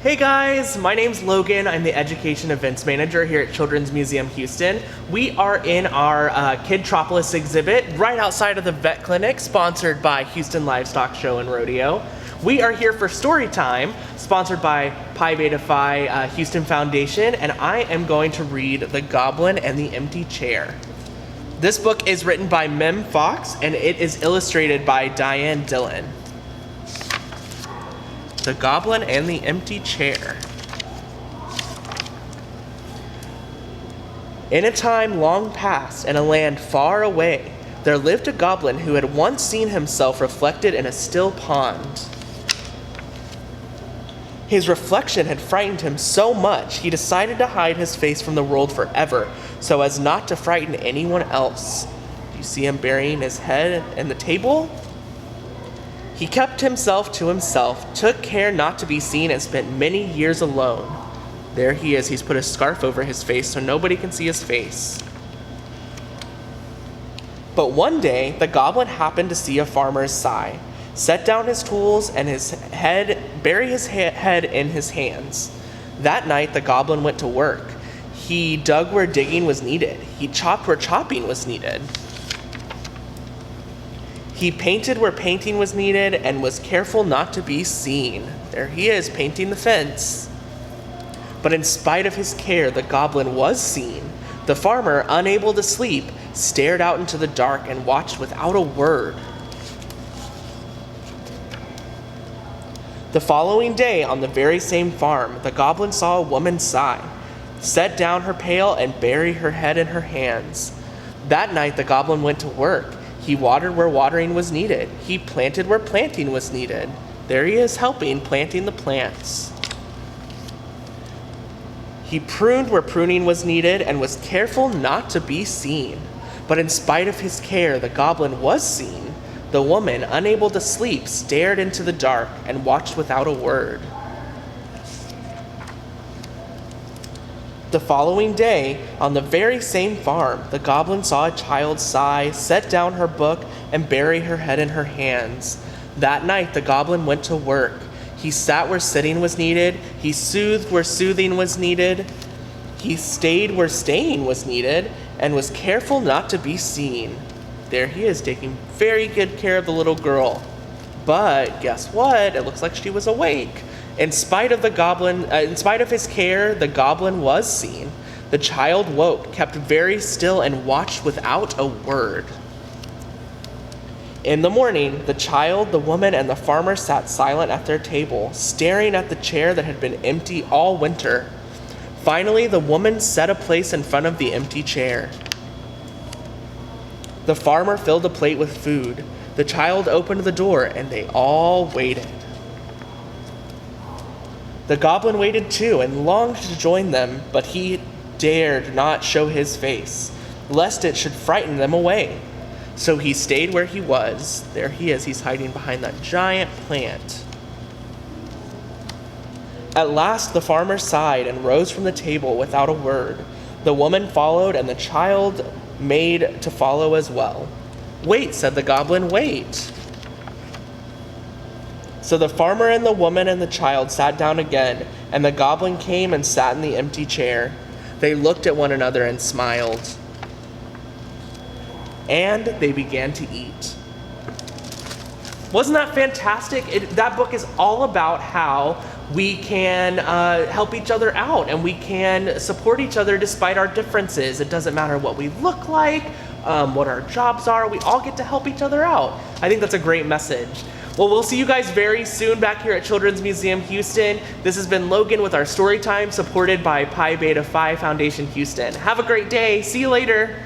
Hey guys, my name's Logan. I'm the Education Events Manager here at Children's Museum Houston. We are in our Kidtropolis exhibit right outside of the vet clinic, sponsored by Houston Livestock Show and Rodeo. We are here for story time, sponsored by Pi Beta Phi Houston Foundation, and I am going to read The Goblin and the Empty Chair. This book is written by Mem Fox, and it is illustrated by Diane Dillon. The Goblin and the Empty Chair. In a time long past, in a land far away, there lived a goblin who had once seen himself reflected in a still pond. His reflection had frightened him so much, he decided to hide his face from the world forever, so as not to frighten anyone else. Do you see him burying his head in the table? He kept himself to himself, took care not to be seen, and spent many years alone. There he is. He's put a scarf over his face so nobody can see his face. But one day, the goblin happened to see a farmer's sigh, set down his tools, and bury his head in his hands. That night, the goblin went to work. He dug where digging was needed. He chopped where chopping was needed. He painted where painting was needed and was careful not to be seen. There he is, painting the fence. But in spite of his care, the goblin was seen. The farmer, unable to sleep, stared out into the dark and watched without a word. The following day, on the very same farm, the goblin saw a woman sigh, set down her pail, and bury her head in her hands. That night, the goblin went to work. He watered where watering was needed. He planted where planting was needed. There he is, helping, planting the plants. He pruned where pruning was needed and was careful not to be seen. But in spite of his care, the goblin was seen. The woman, unable to sleep, stared into the dark and watched without a word. The following day, on the very same farm, the goblin saw a child sigh, set down her book, and bury her head in her hands. That night, the goblin went to work. He sat where sitting was needed. He soothed where soothing was needed. He stayed where staying was needed, and was careful not to be seen. There he is, taking very good care of the little girl. But guess what? It looks like she was awake. In spite of his care, the goblin was seen. The child woke, kept very still, and watched without a word. In the morning, the child, the woman, and the farmer sat silent at their table, staring at the chair that had been empty all winter. Finally, the woman set a place in front of the empty chair. The farmer filled a plate with food. The child opened the door, and they all waited. The goblin waited too and longed to join them, but he dared not show his face, lest it should frighten them away. So he stayed where he was. There he is, he's hiding behind that giant plant. At last the farmer sighed and rose from the table without a word. The woman followed, and the child made to follow as well. "Wait," said the goblin, "wait." So the farmer and the woman and the child sat down again, and the goblin came and sat in the empty chair. They looked at one another and smiled. And they began to eat. Wasn't that fantastic? That book is all about how we can help each other out, and we can support each other despite our differences. It doesn't matter what we look like, what our jobs are. We all get to help each other out. I think that's a great message. Well, we'll see you guys very soon back here at Children's Museum Houston. This has been Logan with our story time, supported by Pi Beta Phi Foundation Houston. Have a great day. See you later.